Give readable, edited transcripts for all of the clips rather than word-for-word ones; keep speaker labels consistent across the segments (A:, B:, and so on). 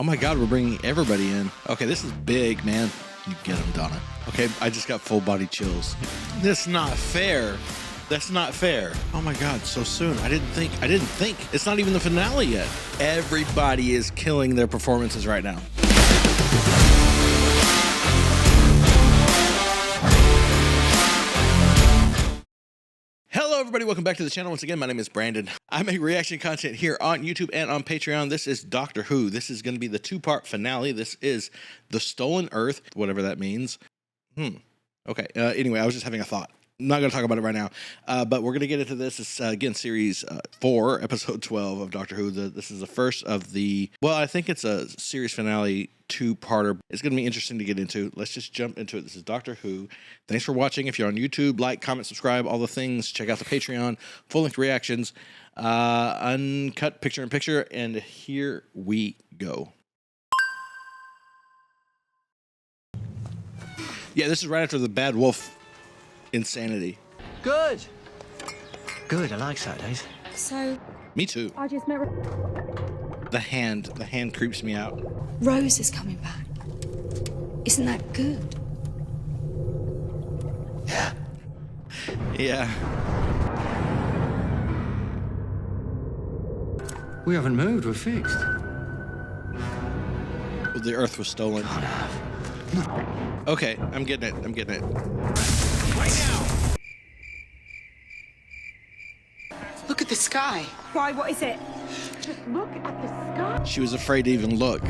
A: Oh my God, we're bringing everybody in. Okay, this is big, man. You get them, Donna. Okay, I just got full body chills. That's not fair. That's not fair. Oh my God, so soon. I didn't think. It's not even the finale yet. Everybody is killing their performances right now. Hello everybody, welcome back to the channel. Once again, my name is Brandon. I make reaction content here on YouTube and on Patreon. This is Doctor Who. This is going to be the two-part finale. This is The Stolen Earth, whatever that means. Okay, anyway, I was just having a thought. I'm not going to talk about it right now, but we're going to get into this. It's, again, Series 4, Episode 12 of Doctor Who. This is the first of the, well, I think it's a series finale two-parter. It's going to be interesting to get into. Let's just jump into it. This is Doctor Who. Thanks for watching. If you're on YouTube, like, comment, subscribe, all the things. Check out the Patreon, full-length reactions, uncut picture-in-picture, and here we go. Yeah, this is right after the Bad Wolf insanity.
B: Good. Good, I like Saturdays.
C: So...
A: Me too.
C: I just met...
A: The hand creeps me out.
C: Rose is coming back. Isn't that good?
B: Yeah.
A: Yeah.
B: We haven't moved, we're fixed.
A: The Earth was stolen.
B: Can't have. No.
A: Okay, I'm getting it. I'm getting it.
B: Right now!
D: Look at the sky.
C: Why, what is it? Just look at the sky.
A: She was afraid to even look.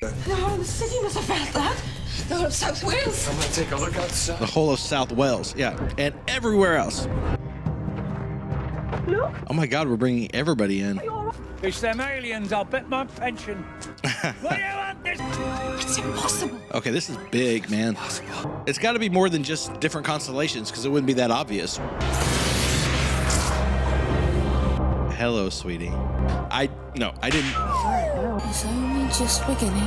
C: The whole of the city must have felt that. The whole of South Wales.
B: I'm gonna take a look outside.
A: The whole of South Wales, yeah, and everywhere else.
C: Look.
A: Oh my God, we're bringing everybody in.
E: It's them aliens, I'll bet my pension. What do you want this?
C: It's impossible.
A: Okay, this is big, man. It's got to be more than just different constellations, because it wouldn't be that obvious. Hello, sweetie. No, I didn't.
C: It's only just beginning.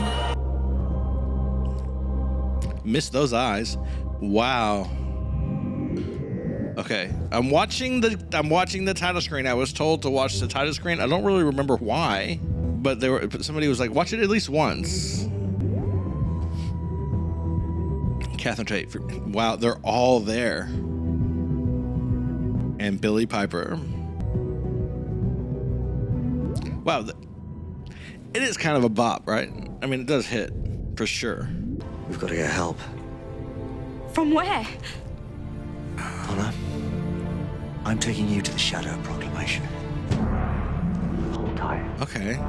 A: Missed those eyes. Wow. Okay, I'm watching the title screen. I was told to watch the title screen. I don't really remember why, but somebody was like, watch it at least once. Catherine Tate. Wow, they're all there. And Billy Piper. Wow, it is kind of a bop, right? I mean, it does hit for sure.
B: We've got to get help.
C: From where?
B: Donna, I'm taking you to the Shadow Proclamation. Hold tight.
A: Okay.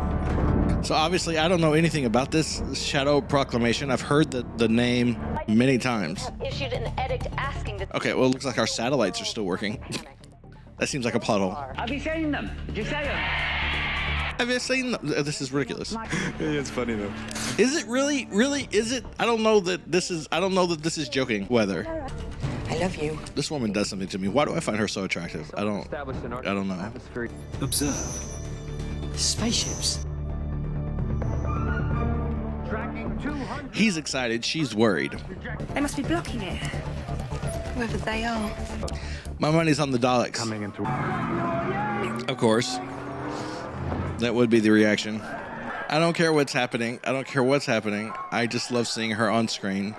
A: So obviously I don't know anything about this Shadow Proclamation. I've heard the name many times.
F: Issued an edict asking the...
A: Okay, well, it looks like our satellites are still working. That seems like a plot hole.
E: Have you seen them? Did you say them?
A: Have you seen them? This is ridiculous.
B: It's funny though.
A: Is it really? Really? Is it? I don't know that this is joking weather.
D: I love you.
A: This woman does something to me. Why do I find her so attractive? I don't know.
B: Observe.
D: Spaceships.
A: He's excited. She's worried.
C: They must be blocking it.
D: Whoever they are.
A: My money's on the Daleks. Of course. That would be the reaction. I don't care what's happening. I just love seeing her on screen.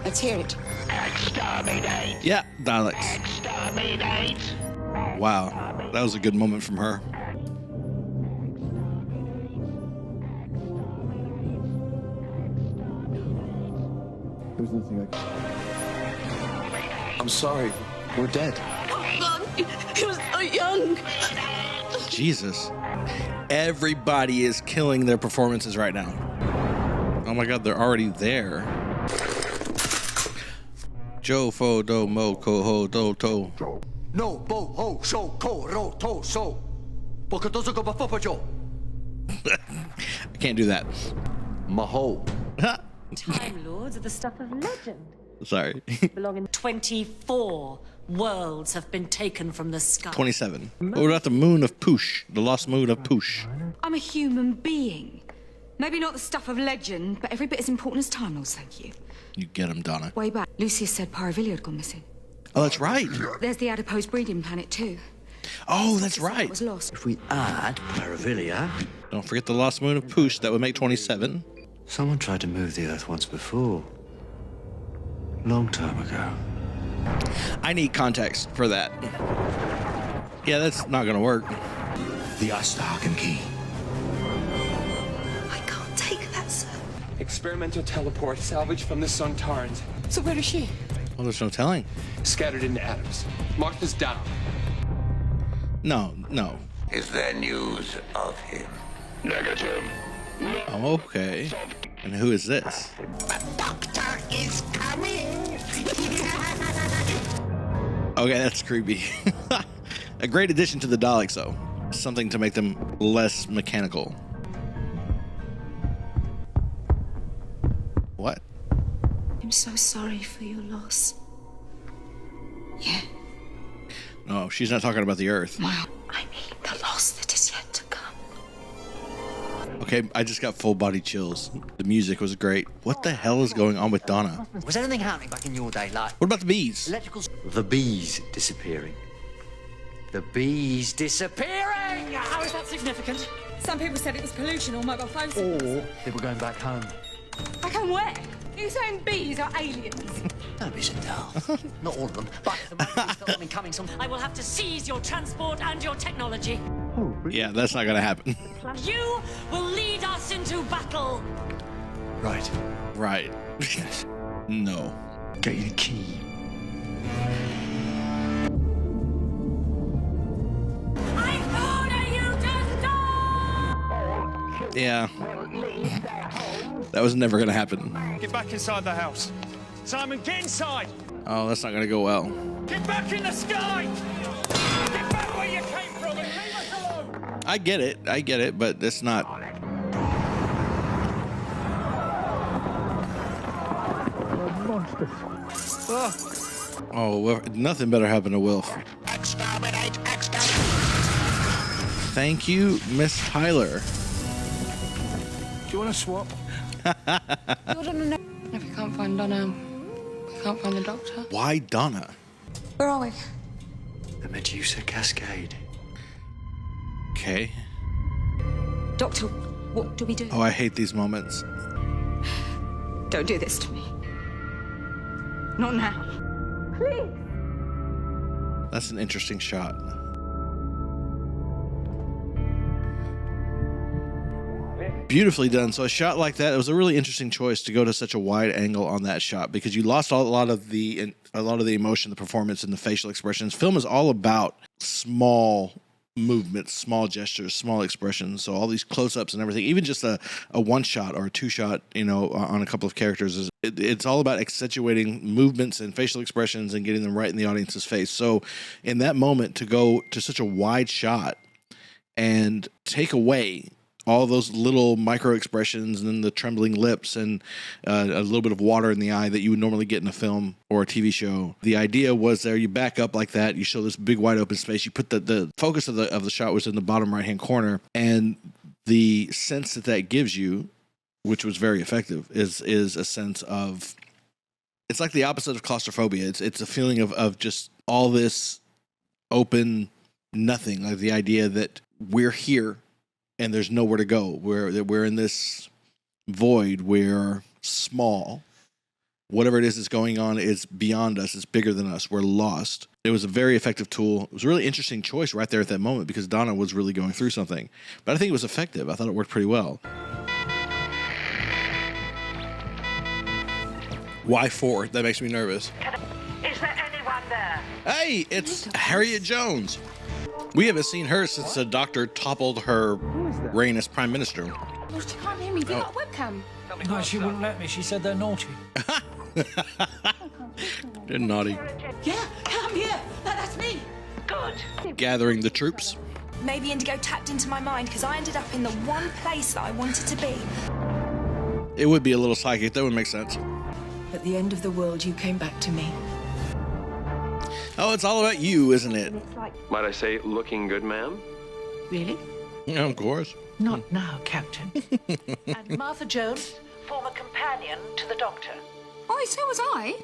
D: Let's hear it.
F: Exterminate!
A: Yeah, Daleks.
F: Exterminate!
A: Wow, that was a good moment from her.
B: I'm sorry. We're dead.
C: God, he was so young.
A: Jesus. Everybody is killing their performances right now. Oh my God, they're already there. Jo fo do mo ko ho do to.
B: No, bo ho so ko ro to so. Bokotozuko bafopajo.
A: I can't do that.
B: Maho.
F: Time Lords are the stuff of legend.
A: Sorry.
F: Belonging 24 worlds have been taken from the sky.
A: 27. What about the moon of Poosh? The lost moon of Poosh.
C: I'm a human being. Maybe not the stuff of legend, but every bit as important as Time Lords, thank you.
A: You get him, Donna.
C: Way back, Lucius said Paravillia had gone missing.
A: Oh, that's right.
C: There's the adipose breeding planet too.
A: Oh, that's
C: That
A: right.
C: was lost.
B: If we add Paravilia,
A: Don't forget the lost moon of Poosh. That would make 27.
B: someone tried to move the Earth once before. Long time ago.
A: I need context for that. Yeah, that's not going to work.
B: The Astargan key.
D: I can't take that, sir.
G: Experimental teleport salvaged from the Sontarans.
D: So where is she?
A: Well, there's no telling.
G: Scattered into atoms. Marked as down.
A: No.
H: Is there news of him? Negative.
A: Oh, okay. And who is this?
H: Doctor is coming.
A: Okay, that's creepy. A great addition to the Daleks, though. Something to make them less mechanical. What?
D: I'm so sorry for your loss. Yeah.
A: No, she's not talking about the Earth.
D: I mean the loss that is yet to come.
A: Okay, I just got full body chills. The music was great. What the hell is going on with Donna?
I: Was anything happening back in your day, like
A: What about the bees?
I: electrical?
B: The bees disappearing. The bees disappearing!
F: How is that significant?
C: Some people said it was pollution or mobile phone signals.
B: Or they were going back home.
C: I can where? Are you saying bees are aliens?
I: Don't be so daft. Not all of them, but the moment we start coming some.
F: I will have to seize your transport and your technology.
A: Yeah, that's not gonna happen.
F: You will lead us into battle.
B: Right.
A: Right. No.
B: Get you the key.
F: I order you to stop!
A: Yeah. That was never gonna happen.
E: Get back inside the house. Simon, get inside!
A: Oh, that's not gonna go well.
E: Get back in the sky! Get back where you came from and leave us alone!
A: I get it, but it's not. Oh, well, nothing better happened to Wilf.
H: Exterminate, exterminate.
A: Thank you, Miss Tyler.
G: Do you want to swap?
D: If we can't find Donna, we can't find the doctor.
A: Why Donna?
D: Where are we?
B: The Medusa Cascade.
A: Okay.
C: Doctor, what do we do?
A: Oh, I hate these moments.
C: Don't do this to me. Not now. Please.
A: That's an interesting shot. Beautifully done. So a shot like that, it was a really interesting choice to go to such a wide angle on that shot because you lost a lot of the emotion, the performance, and the facial expressions. Film is all about small movements, small gestures, small expressions. So all these close-ups and everything, even just a one shot or a two shot, on a couple of characters, it's all about accentuating movements and facial expressions and getting them right in the audience's face. So in that moment, to go to such a wide shot and take away all those little micro expressions and then the trembling lips and a little bit of water in the eye that you would normally get in a film or a TV show. The idea was there, you back up like that, you show this big wide open space, you put the focus of the shot was in the bottom right hand corner, and the sense that gives you, which was very effective, is a sense of, it's like the opposite of claustrophobia. It's a feeling of just all this open nothing, like the idea that we're here and there's nowhere to go. We're in this void. We're small. Whatever it is that's going on is beyond us. It's bigger than us. We're lost. It was a very effective tool. It was a really interesting choice right there at that moment because Donna was really going through something. But I think it was effective. I thought it worked pretty well. Why 4? That makes me nervous.
F: Is there anyone there?
A: Hey, it's Harriet Jones. We haven't seen her since the doctor toppled her reign as prime minister.
D: Well, she can't hear me. Have you got a webcam?
E: No, she wouldn't let me. She said they're naughty.
A: They're naughty.
D: Yeah, I'm here. That's me.
A: Gathering the troops.
J: Maybe Indigo tapped into my mind because I ended up in the one place that I wanted to be.
A: It would be a little psychic. That would make sense.
D: At the end of the world, you came back to me.
A: Oh, it's all about you, isn't it?
G: Might I say, looking good, ma'am?
D: Really?
A: Yeah, of course.
I: Not now, Captain.
F: And Martha Jones, former companion to the Doctor.
C: Oh, so was I.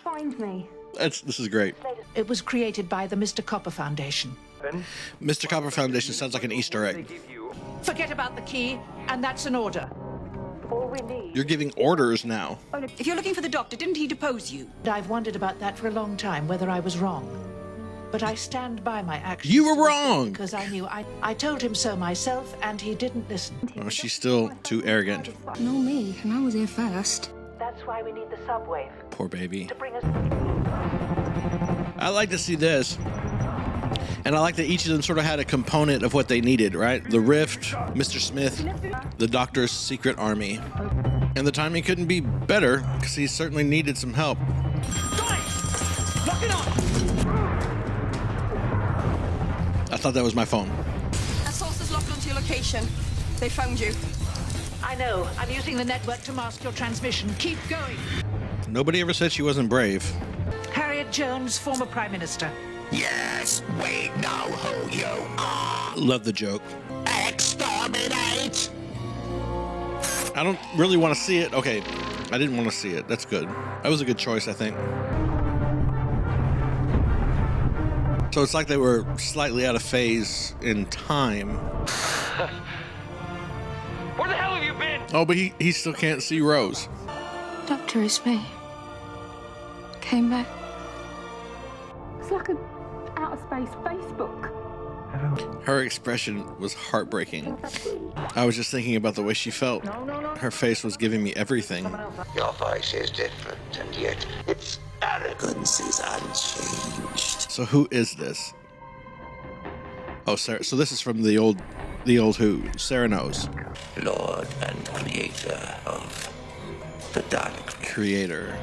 J: Find me.
A: This is great.
K: It was created by the Mr. Copper Foundation.
G: weapon.
A: Mr. Copper Foundation sounds like an Easter
G: They
A: egg.
G: give you.
K: Forget about the key, and that's an order.
A: You're giving orders now.
C: If you're looking for the doctor, didn't he depose you?
K: I've wondered about that for a long time, whether I was wrong. But I stand by my actions.
A: You were wrong.
K: Because I knew I told him so myself, and he didn't listen.
A: Oh, she's still too arrogant.
D: No, me, and I was here first.
K: That's why we need the subwave
A: Poor baby.
K: to bring us.
A: I like to see this. And I like that each of them sort of had a component of what they needed, right? The Rift, Mr. Smith, the Doctor's secret army. And the timing couldn't be better, because he certainly needed some help.
E: Lock it up!
A: I thought that was my phone.
C: A source is locked onto your location. They found you.
K: I know. I'm using the network to mask your transmission. Keep going.
A: Nobody ever said she wasn't brave.
K: Harriet Jones, former Prime Minister.
H: Yes, we know who you are.
A: Love the joke.
H: Exterminate!
A: I don't really want to see it. Okay, I didn't want to see it. That's good. That was a good choice, I think. So it's like they were slightly out of phase in time.
E: Where the hell have you been?
A: Oh, but he still can't see Rose.
D: Doctor, it's me. Came back.
C: It's like an outer space Facebook.
A: Her expression was heartbreaking. I was just thinking about the way she felt. Her face was giving me everything.
H: Your voice is different, and yet its arrogance is unchanged.
A: So who is this? Oh, Sarah. So this is from the old Who. Sarah knows.
H: Lord and creator of the Dalek,
A: Creator.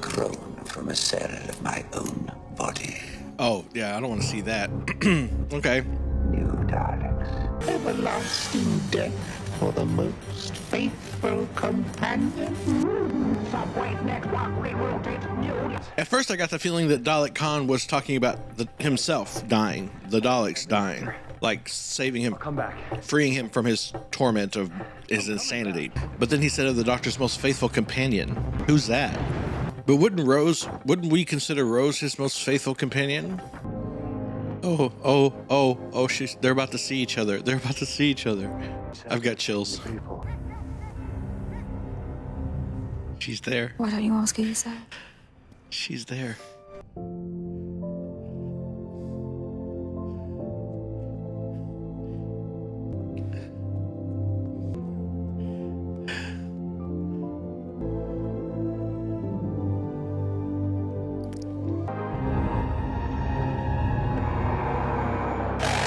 H: grown from a cell of my own body.
A: Oh, yeah, I don't want to see that. Okay.
H: New Daleks. Everlasting death for the most faithful companion. Subway network rerouted. New.
A: At first, I got the feeling that Dalek Caan was talking about himself dying, the Daleks dying, like saving him,
G: Come back.
A: freeing him from his torment of his insanity. But then he said of the Doctor's most faithful companion. Who's that? But wouldn't we consider Rose his most faithful companion? Oh, they're about to see each other. They're about to see each other. I've got chills. She's there.
D: Why don't you ask her yourself?
A: She's there.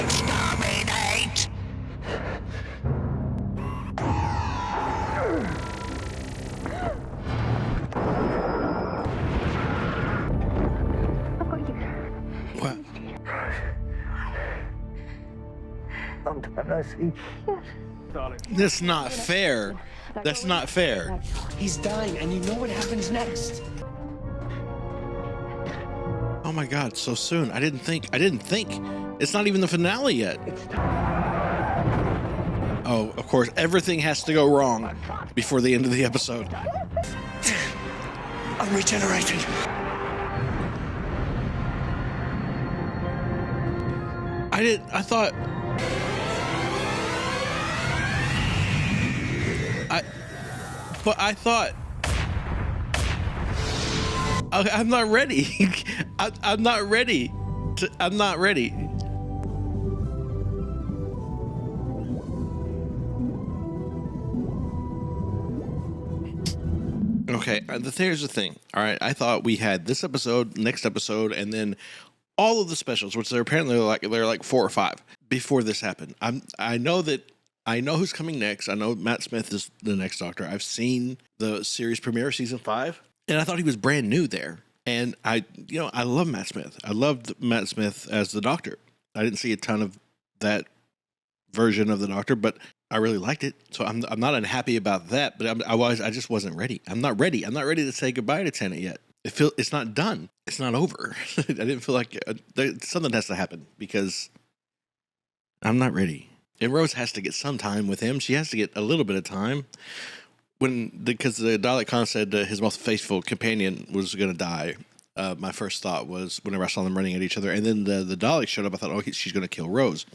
H: Exterminate!
A: What?
H: Under mercy.
A: That's not fair. That's not fair.
G: He's dying, and you know what happens next.
A: Oh my God, so soon. I didn't think. It's not even the finale yet. Oh, of course, everything has to go wrong before the end of the episode.
G: I'm regenerating.
A: I thought. Okay, I'm not ready. I'm not ready. I'm not ready. Okay, here's the thing. All right, I thought we had this episode, next episode, and then all of the specials, which they're apparently like 4 or 5 before this happened. I know who's coming next. I know Matt Smith is the next Doctor. I've seen the series premiere, season 5, and I thought he was brand new there. And I love Matt Smith. I loved Matt Smith as the Doctor. I didn't see a ton of that version of the Doctor, but I really liked it. So I'm not unhappy about that, but I just wasn't ready. I'm not ready. I'm not ready to say goodbye to Tennant yet. It's not done. It's not over. I didn't feel like something has to happen because I'm not ready. And Rose has to get some time with him. She has to get a little bit of time because the Dalek Caan said his most faithful companion was going to die. My first thought was whenever I saw them running at each other, and then the Dalek showed up, I thought, oh, she's going to kill Rose,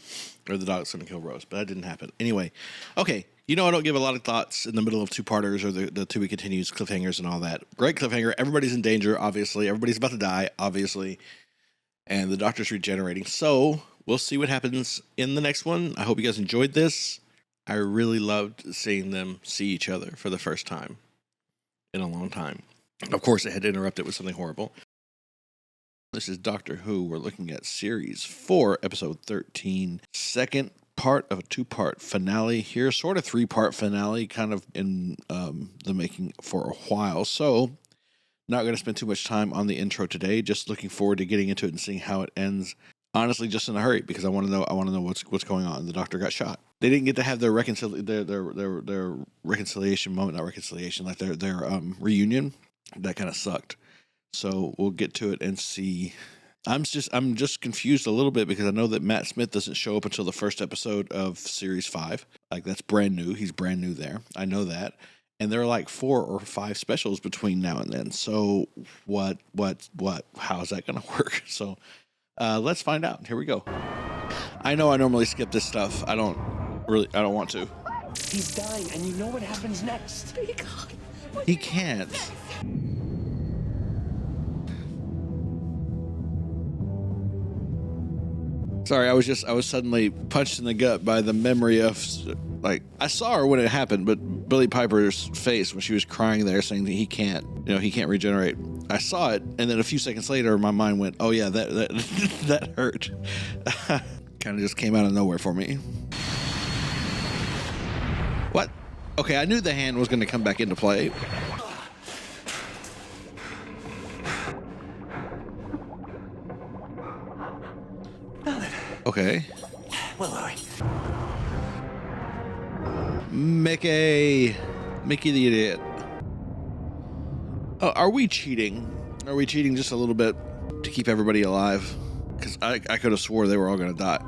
A: or the Dalek's going to kill Rose, but that didn't happen. Anyway, okay, I don't give a lot of thoughts in the middle of two-parters or the to be continues cliffhangers and all that. Great cliffhanger. Everybody's in danger, obviously. Everybody's about to die, obviously, and the Doctor's regenerating. So we'll see what happens in the next one. I hope you guys enjoyed this. I really loved seeing them see each other for the first time in a long time. Of course, it had to interrupt it with something horrible. This is Doctor Who. We're looking at Series 4, Episode 13. Second part of a two-part finale here. Sort of three-part finale, kind of in the making for a while. So, not going to spend too much time on the intro today. Just looking forward to getting into it and seeing how it ends. Honestly, just in a hurry, because I want to know what's going on. The Doctor got shot. They didn't get to have their reconciliation moment, not reconciliation, like their reunion. That kind of sucked. So we'll get to it and see. I'm just confused a little bit because I know that Matt Smith doesn't show up until the first episode of Series 5. Like, that's brand new. He's brand new there. I know that. And there are like 4 or 5 specials between now and then. So what? How is that going to work? So let's find out. Here we go. I know I normally skip this stuff. I don't want to.
I: He's dying, and you know what happens next.
A: He can't. Sorry, I was suddenly punched in the gut by the memory of, like, I saw her when it happened, but Billie Piper's face when she was crying there saying that he can't regenerate. I saw it, and then a few seconds later, my mind went, oh yeah, that that hurt. Kind of just came out of nowhere for me. What? Okay, I knew the hand was going to come back into play. Okay.
I: Where were we?
A: Mickey the idiot. Oh, are we cheating? Are we cheating just a little bit to keep everybody alive? Because I could have swore they were all going to die.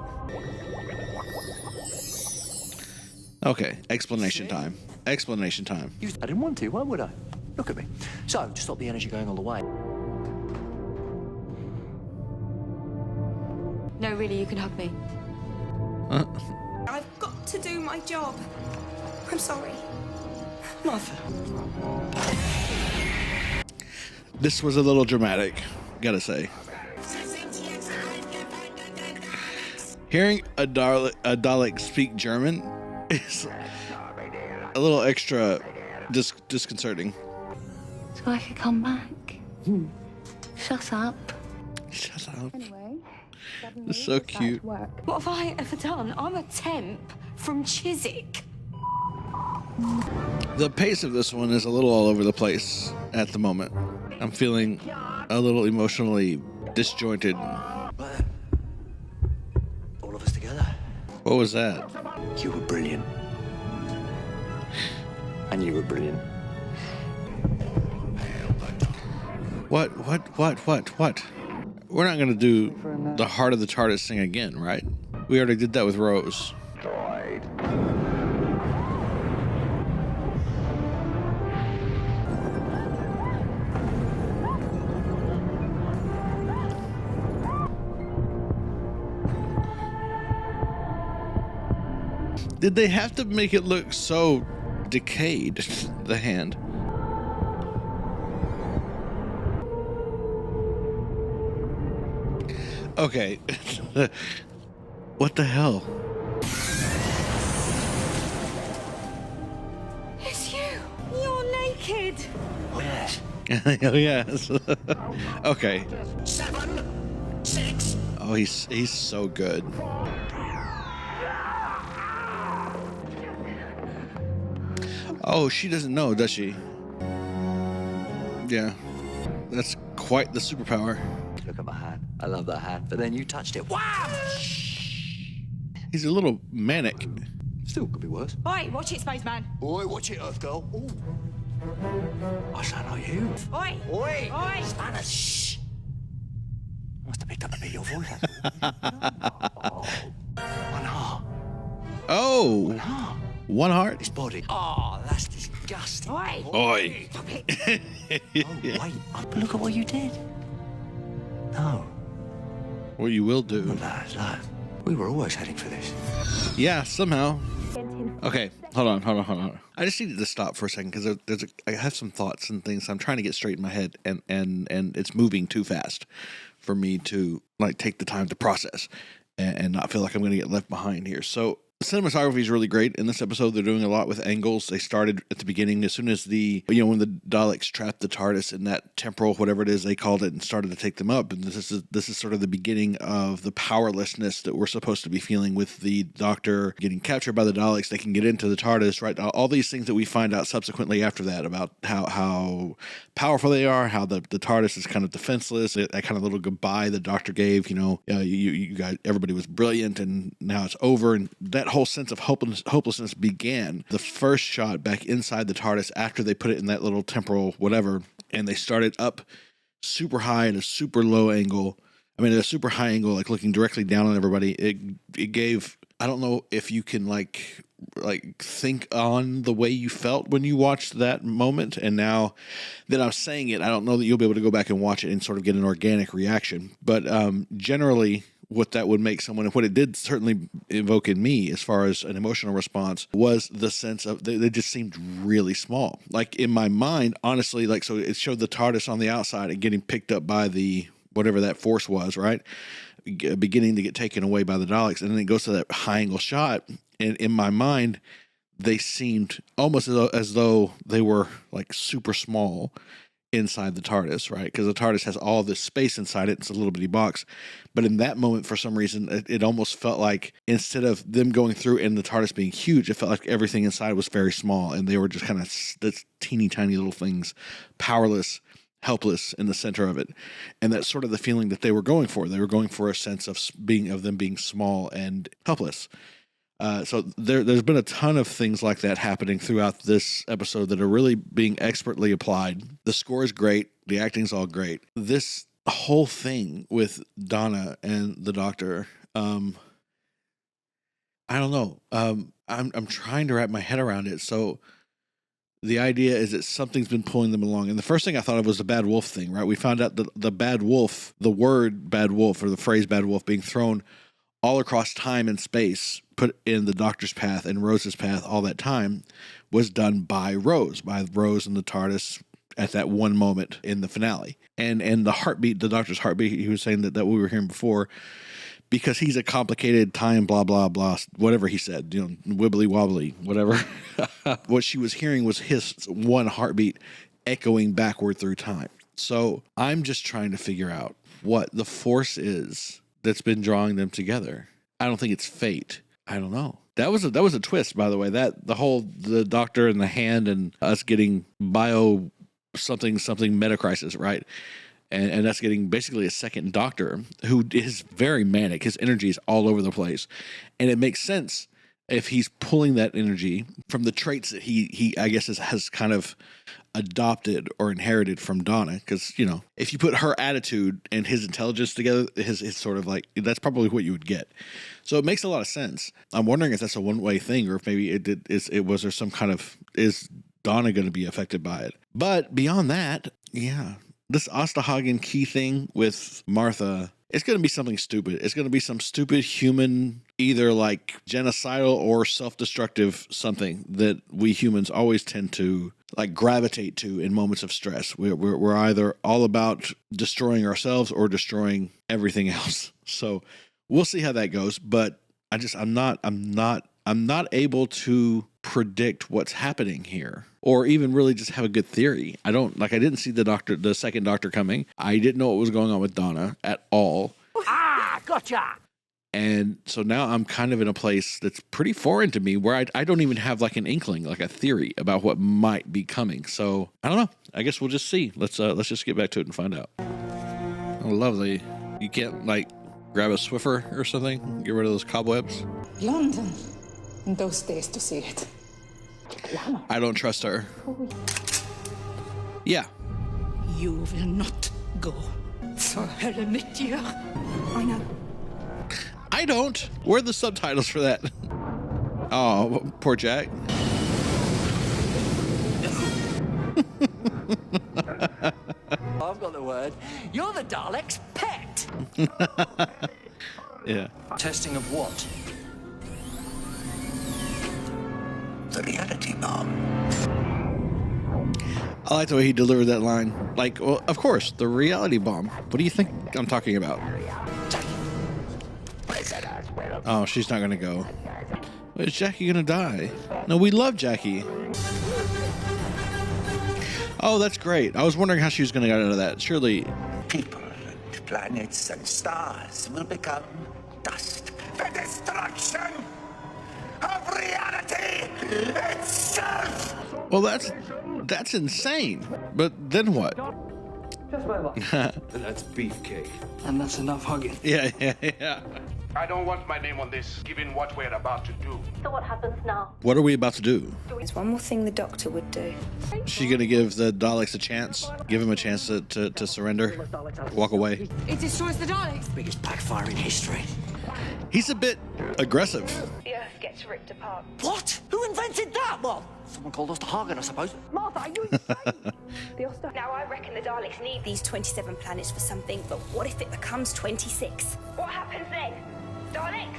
A: Okay, explanation time. Explanation time.
I: I didn't want to. Why would I? Look at me. So, to stop the energy going all the way.
C: No, really, you can hug me.
J: I've got to do my job. I'm sorry.
I: Martha.
A: This was a little dramatic, gotta say. Hearing a Dalek speak German is a little extra disconcerting.
D: So I could come back. Shut up.
A: Shut up.
D: Anyway,
A: It's so cute.
C: What have I ever done? I'm a temp from Chiswick.
A: The pace of this one is a little all over the place at the moment. I'm feeling a little emotionally disjointed.
I: But all of us together.
A: What was that?
I: You were brilliant. And you were brilliant.
A: What? We're not going to do the Heart of the TARDIS thing again, right? We already did that with Rose. Did they have to make it look so decayed, the hand? Okay. What the hell?
C: It's you. You're naked.
I: Oh, yes.
A: Oh, yes. Okay.
I: 7, 6.
A: Oh, he's so good. Oh, she doesn't know, does she? Yeah. That's quite the superpower.
I: Look at my hand. I love that hand. But then you touched it. Wow!
A: He's a little manic.
I: Still could be worse.
C: Oi, watch it, spaceman.
I: Oi, watch it, Earth Girl. Ooh. I sound like you.
C: Oi.
I: Oi!
C: Oi.
I: Spanish! Must have picked up a bit of your voice. One heart.
A: Oh!
I: One heart.
A: One heart?
I: This body. Oh, that's disgusting.
C: Oi.
A: Oi.
C: Stop it.
I: Oh, wait. But look at what you did.
B: No.
A: What you will do.
B: No. We were always heading for this.
A: Yeah, somehow. Okay, hold on. I just needed to stop for a second because I have some thoughts and things I'm trying to get straight in my head, and it's moving too fast for me to like take the time to process and not feel like I'm going to get left behind here. So cinematography is really great in this episode. They're doing a lot with angles. They started at the beginning as soon as when the Daleks trapped the TARDIS in that temporal, whatever it is they called it, and started to take them up. And this is sort of the beginning of the powerlessness that we're supposed to be feeling with the Doctor getting captured by the Daleks. They can get into the TARDIS, right? All these things that we find out subsequently after that about how powerful they are, how the TARDIS is kind of defenseless. That kind of little goodbye the Doctor gave, you guys, everybody was brilliant, and now it's over, and that whole sense of hopelessness began. The first shot back inside the TARDIS after they put it in that little temporal whatever, and they started up super high and a super low angle. I mean, at a super high angle, like looking directly down on everybody. It gave, I don't know if you can like think on the way you felt when you watched that moment. And now that I'm saying it, I don't know that you'll be able to go back and watch it and sort of get an organic reaction. But generally, what that would make someone, and what it did certainly evoke in me as far as an emotional response, was the sense of they just seemed really small. Like in my mind, honestly, like, so it showed the TARDIS on the outside and getting picked up by the whatever that force was, right? Beginning to get taken away by the Daleks. And then it goes to that high angle shot. And in my mind, they seemed almost as though they were like super small inside the TARDIS, right? Because the TARDIS has all this space inside it. It's a little bitty box. But in that moment, for some reason, it almost felt like instead of them going through and the TARDIS being huge, it felt like everything inside was very small. And they were just kind of this teeny tiny little things, powerless, helpless in the center of it. And that's sort of the feeling that they were going for. They were going for a sense of them being small and helpless. So there's been a ton of things like that happening throughout this episode that are really being expertly applied. The score is great. The acting's all great. This whole thing with Donna and the Doctor, I don't know. I'm trying to wrap my head around it. So the idea is that something's been pulling them along. And the first thing I thought of was the bad wolf thing, right? We found out the bad wolf, the word bad wolf or the phrase bad wolf being thrown all across time and space, put in the Doctor's path and Rose's path all that time, was done by Rose and the TARDIS at that one moment in the finale. And the heartbeat, the Doctor's heartbeat, he was saying that we were hearing before, because he's a complicated time, blah, blah, blah, whatever he said, wibbly wobbly, whatever. What she was hearing was his one heartbeat echoing backward through time. So I'm just trying to figure out what the force is that's been drawing them together. I don't think it's fate. I don't know. That was a twist, by the way. That the Doctor and the hand and us getting bio something meta crisis, right? And that's getting basically a second Doctor who is very manic. His energy is all over the place, and it makes sense if he's pulling that energy from the traits that he I guess has kind of adopted or inherited from Donna. Because if you put her attitude and his intelligence together, his sort of like, that's probably what you would get. So it makes a lot of sense. I'm wondering if that's a one-way thing, or if maybe was there some kind of, is Donna going to be affected by it? But beyond that, yeah, this Osterhagen key thing with Martha, it's going to be something stupid. It's going to be some stupid human, either like genocidal or self-destructive something that we humans always tend to like gravitate to in moments of stress. We're either all about destroying ourselves or destroying everything else. So we'll see how that goes. But I'm not able to predict what's happening here, or even really just have a good theory. I didn't see the second Doctor coming. I didn't know what was going on with Donna at all.
E: Ah, gotcha.
A: And so now I'm kind of in a place that's pretty foreign to me, where I don't even have like an inkling, like a theory about what might be coming. So I don't know. I guess we'll just see. Let's just get back to it and find out. Oh, lovely. You can't like grab a Swiffer or something, get rid of those cobwebs?
L: London. In those days to see it.
A: I don't trust her. Yeah.
L: You will not go for Hermitia. I know.
A: I don't. Where are the subtitles for that? Oh, poor Jack.
E: I've got the word. You're the Daleks' pet.
J: it.
A: Yeah.
I: Testing of what?
H: The reality bomb.
A: I like the way he delivered that line. Like, well, of course, the reality bomb. What do you think I'm talking about? Oh, she's not gonna go. Is Jackie gonna die? No, we love Jackie. Oh, that's great. I was wondering how she was gonna get out of that. Surely.
H: People and planets and stars will become dust. The destruction of reality itself!
A: Well, that's insane. But then what?
G: Just my luck. That's beefcake.
I: And that's enough hugging.
A: Yeah.
M: I don't want my name on this, given what we're about to do.
F: So what happens now?
A: What are we about to do?
J: There's one more thing the Doctor would do.
A: Is she gonna give the Daleks a chance? Give him a chance to surrender? Walk away?
C: It destroys the Daleks.
I: Biggest backfire in history.
A: He's a bit aggressive.
J: The Earth gets ripped apart.
I: What? Who invented that? Well, someone called us to Hagen, I suppose.
J: Martha, are you insane? Now, I reckon the Daleks need these 27 planets for something, but what if it becomes 26? What happens then? Daleks?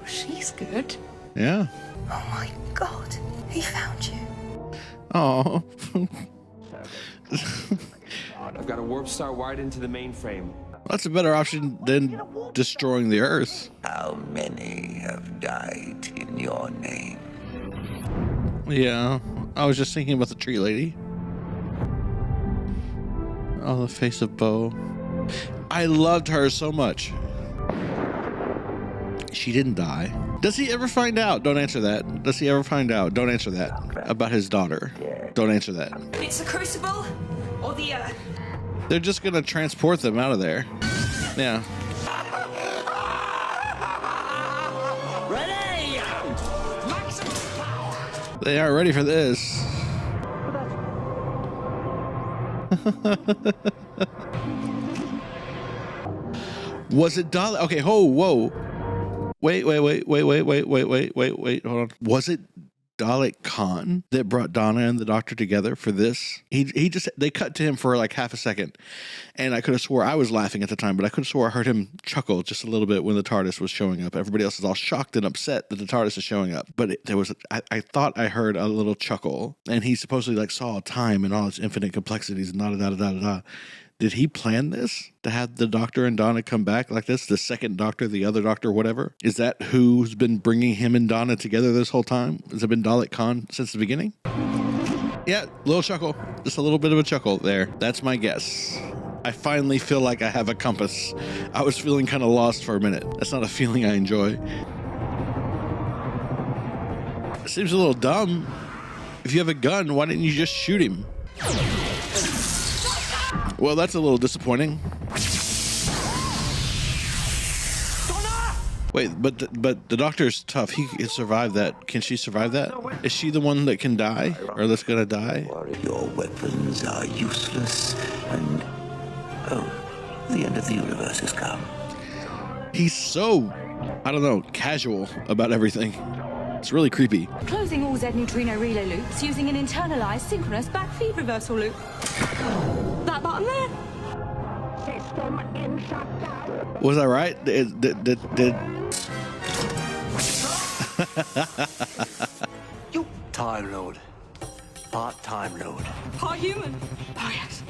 L: She's good.
A: Yeah.
J: Oh my God, he found you.
A: Oh.
G: I've got a warp star wired into the mainframe.
A: That's a better option than destroying the Earth.
H: How many have died in your name?
A: Yeah. I was just thinking about the tree lady. Oh, the face of Bo. I loved her so much. She didn't die. Does he ever find out? Don't answer that. Does he ever find out? Don't answer that. About his daughter. Don't answer that.
J: It's the Crucible or the Earth?
A: They're just gonna transport them out of there. Yeah.
I: Ready!
A: They aren't ready for this. Was it Dalek? Okay, whoa. Wait. Hold on. Was it Dalek Caan that brought Donna and the Doctor together for this? They cut to him for like half a second, and I could have swore I was laughing at the time, but I could have swore I heard him chuckle just a little bit when the TARDIS was showing up. Everybody else is all shocked and upset that the TARDIS is showing up, but I thought I heard a little chuckle, and he supposedly like saw time and all its infinite complexities and da. Did he plan this to have the Doctor and Donna come back like this? The second Doctor, the other Doctor, whatever? Is that who's been bringing him and Donna together this whole time? Has it been Dalek Caan since the beginning? Yeah, little chuckle. Just a little bit of a chuckle there. That's my guess. I finally feel like I have a compass. I was feeling kind of lost for a minute. That's not a feeling I enjoy. It seems a little dumb. If you have a gun, why didn't you just shoot him? Well, that's a little disappointing. Wait, but the Doctor's tough. He can survive that. Can she survive that? Is she the one that can die, or that's gonna die?
H: Your weapons are useless, and the end of the universe has come.
A: He's so, I don't know, casual about everything. It's really creepy.
C: Closing all Z neutrino relay loops using an internalized synchronous backfeed reversal loop. That button there.
A: Was I right?
I: You Time Lord. Part-time Lord.
C: Part human. Oh yes.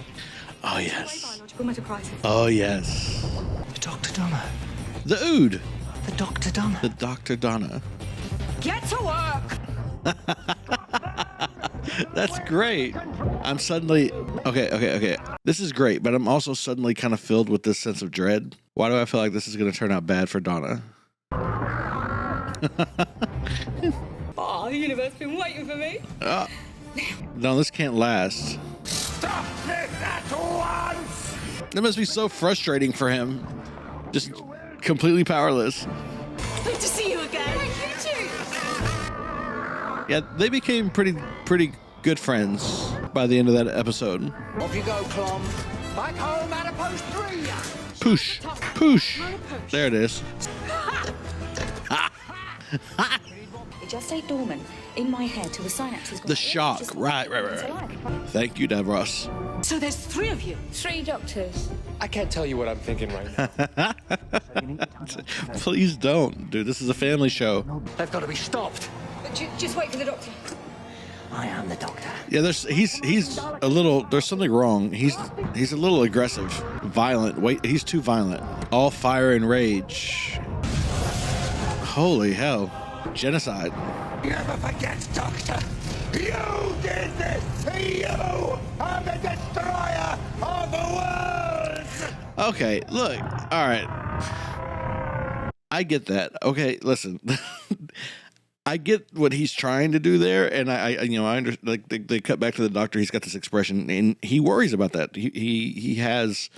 A: Oh yes.
C: Biological metacrisis.
A: Oh yes.
I: The Doctor-Donna.
A: The Ood.
I: The Doctor-Donna.
A: The Doctor-Donna.
C: Get to work.
A: That's great. I'm suddenly okay. This is great, but I'm also suddenly kind of filled with this sense of dread. Why do I feel like this is going to turn out bad for Donna?
C: Oh, the universe been waiting for me.
A: No, this can't last.
M: Stop this at once!
A: That must be so frustrating for him. Just completely powerless.
C: Good to see you again. Thank you too.
A: Yeah, they became pretty good friends by the end of that episode.
I: Off you go, Clom. Back home at a post 3.
A: Poosh. There it is.
C: just lay dormant in my head till the synapses.
A: The shock. Right. Thank you, Davros.
F: So there's 3 of you.
C: 3 doctors.
G: I can't tell you what I'm thinking right now.
A: Please don't, dude. This is a family show.
B: They've got to be stopped.
C: Just wait for the doctor.
B: I am the doctor.
A: Yeah, he's a little. There's something wrong. He's a little aggressive, violent. Wait, he's too violent. All fire and rage. Holy hell, genocide.
B: Never forget, Doctor. You did this. You are the destroyer of the world.
A: Okay, look. All right. I get that. Okay, listen. I get what he's trying to do there, and I understand. Like they cut back to the doctor. He's got this expression, and he worries about that. He has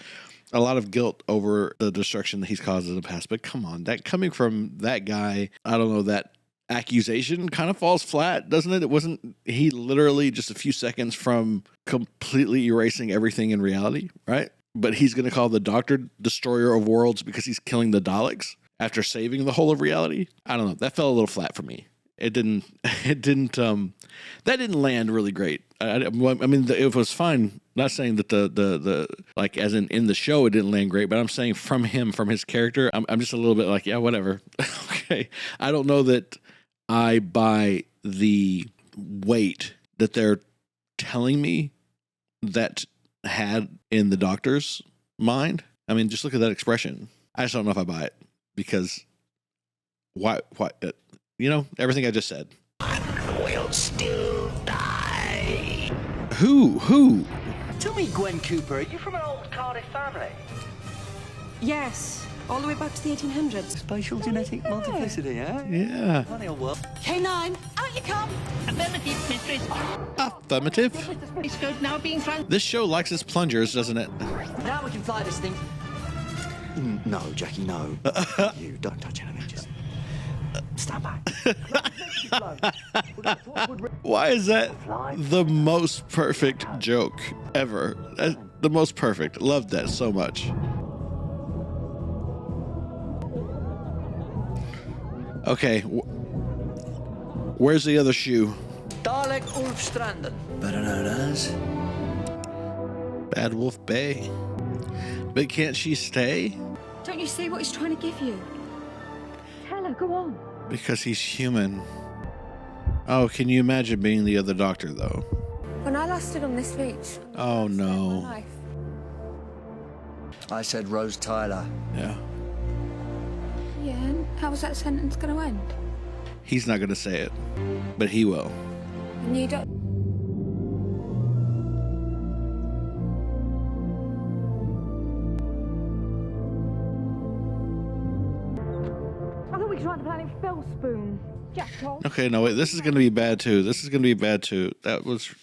A: a lot of guilt over the destruction that he's caused in the past. But come on, that coming from that guy, I don't know, that accusation kind of falls flat, doesn't it? It wasn't he literally just a few seconds from completely erasing everything in reality, right? But he's going to call the Doctor destroyer of worlds because he's killing the Daleks after saving the whole of reality. I don't know. That fell a little flat for me. That didn't land really great. I mean, it was fine. Not saying that the like as in the show it didn't land great, but I'm saying from his character, I'm just a little bit like, yeah, whatever. Okay. I don't know that I buy the weight that they're telling me that had in the Doctor's mind. I mean, just look at that expression. I just don't know if I buy it because why everything I just said.
B: We'll still die.
A: Who?
I: Tell me, Gwen Cooper, are you from an old Cardiff family?
N: Yes, all the way back to the 1800s.
I: Spatial genetic multiplicity, eh?
A: Yeah.
I: Funny old world.
F: K9, out you come.
N: Affirmative, mistress.
A: Affirmative.
N: Now being thrown.
A: This show likes its plungers, doesn't it?
I: Now we can fly this thing. No, Jackie, no. You don't touch anything, just stand back.
A: Why is that the most perfect joke ever? The most perfect. Loved that so much. Okay. Where's the other shoe?
I: Dalek Ulfstranden, better known as
A: Bad Wolf Bay. But can't she stay?
C: Don't you see what he's trying to give you? Tell her, go on.
A: Because he's human. Oh, can you imagine being the other Doctor, though?
D: When I last stood on this beach,
A: Oh, no.
I: I said Rose Tyler.
A: Yeah.
D: yeah, and how was that sentence going to end?
A: He's not going to say it, but he will.
D: And you don't.
C: I thought we could run the planet Spellspoon. Jackal.
A: Okay, no, wait. This is going to be bad, too. That was...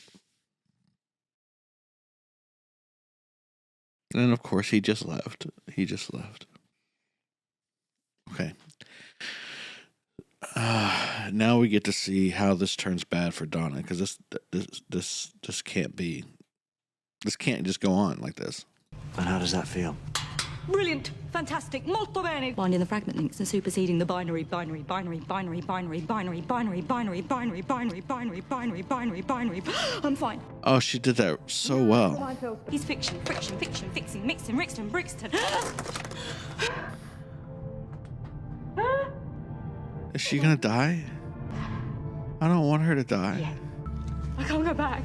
A: And, of course, he just left. Okay. Now we get to see how this turns bad for Donna, because this can't be... This can't just go on like this.
I: And how does that feel?
C: Brilliant, fantastic, molto bene. Finding the fragment links and superseding the binary. I'm fine.
A: Oh, she did that so well.
C: He's fiction, friction, fiction, fixing, mixing, Rixton, Brixton.
A: Is she gonna die? I don't want her to die.
C: Yeah. I can't go back.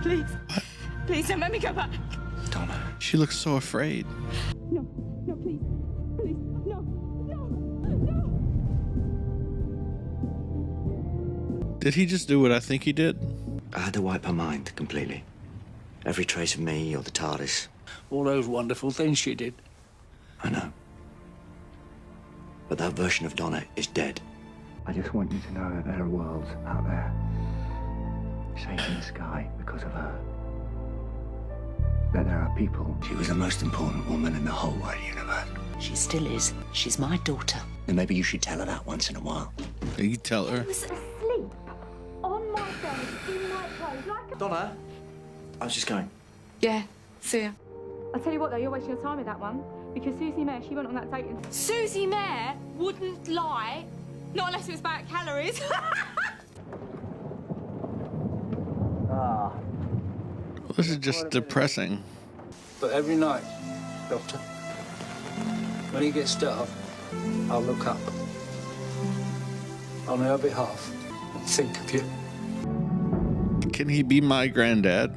C: Please.
A: What?
C: Please don't let me go back.
I: Donna.
A: She looks so afraid.
C: No, please. Please, no.
A: Did he just do what I think he did?
I: I had to wipe her mind completely. Every trace of me or the TARDIS.
B: All those wonderful things she did.
I: I know. But that version of Donna is dead.
H: I just want you to know that there are worlds out there, safe in the sky because of her. That there are people.
I: She was the most important woman in the whole wide universe.
F: She still is. She's my daughter.
I: And maybe you should tell her that once in a while.
A: You tell her.
C: I was asleep on my bed in my clothes like a...
I: Donna, I was just going.
D: Yeah, see ya.
C: I'll tell you what though, you're wasting your time with that one. Because Susie Mayer, she went on that date and... Susie Mayer wouldn't lie Not unless it was about calories.
A: This is just depressing.
O: But every night, Doctor, when he gets dark, I'll look up on her behalf and think of you.
A: Can he be my granddad?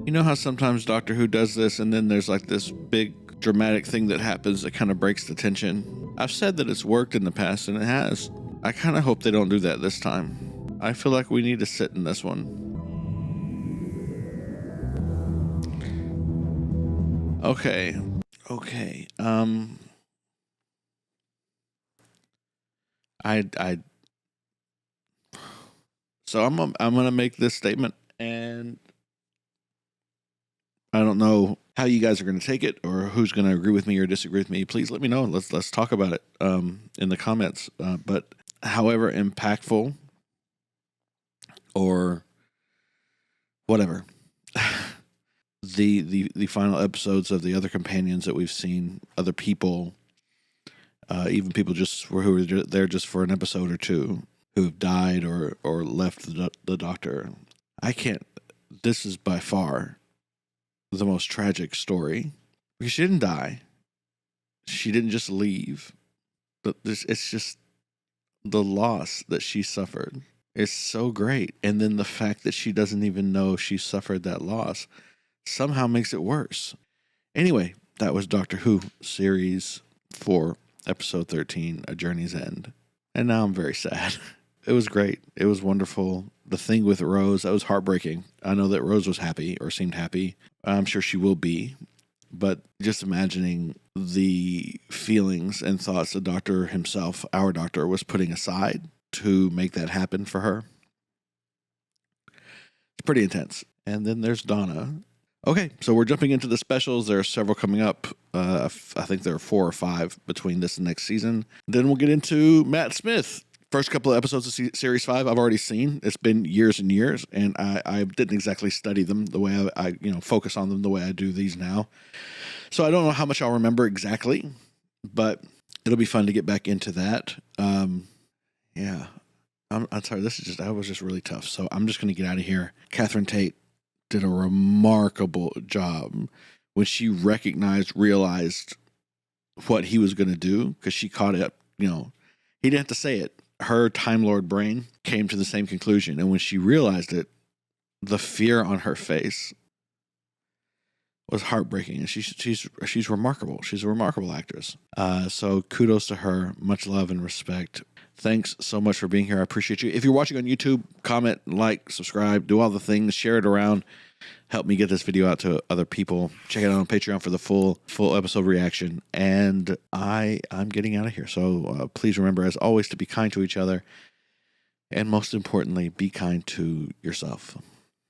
A: You know how sometimes Doctor Who does this and then there's like this big dramatic thing that happens that kind of breaks the tension? I've said that it's worked in the past and it has. I kind of hope they don't do that this time. I feel like we need to sit in this one. Okay. So I'm gonna make this statement, and I don't know how you guys are gonna take it or who's gonna agree with me or disagree with me. Please let me know. Let's talk about it in the comments. But however impactful or whatever. The final episodes of the other companions that we've seen, other people, even people who were there just for an episode or two, who've died or left the Doctor. This is by far the most tragic story because she didn't die. She didn't just leave. But it's just the loss that she suffered is so great. And then the fact that she doesn't even know she suffered that loss somehow makes it worse. Anyway, that was Doctor Who Series 4, Episode 13, A Journey's End. And now I'm very sad. It was great. It was wonderful. The thing with Rose, that was heartbreaking. I know that Rose was happy or seemed happy. I'm sure she will be. But just imagining the feelings and thoughts the Doctor himself, our Doctor, was putting aside to make that happen for her. It's pretty intense. And then there's Donna. Okay, so we're jumping into the specials. There are several coming up. I think there are 4 or 5 between this and next season. Then we'll get into Matt Smith. First couple of episodes of Series 5 I've already seen. It's been years and years, and I didn't exactly study them the way I focus on them the way I do these now. So I don't know how much I'll remember exactly, but it'll be fun to get back into that. Yeah. I'm sorry, that was just really tough. So I'm just going to get out of here. Catherine Tate did a remarkable job when she realized what he was going to do, because she caught it, he didn't have to say it. Her Time Lord brain came to the same conclusion. And when she realized it, the fear on her face was heartbreaking. And she's remarkable. She's a remarkable actress. So kudos to her. Much love and respect. Thanks so much for being here. I appreciate you. If you're watching on YouTube, comment, like, subscribe, do all the things, share it around. Help me get this video out to other people. Check it out on Patreon for the full episode reaction. And I'm getting out of here. So please remember, as always, to be kind to each other. And most importantly, be kind to yourself.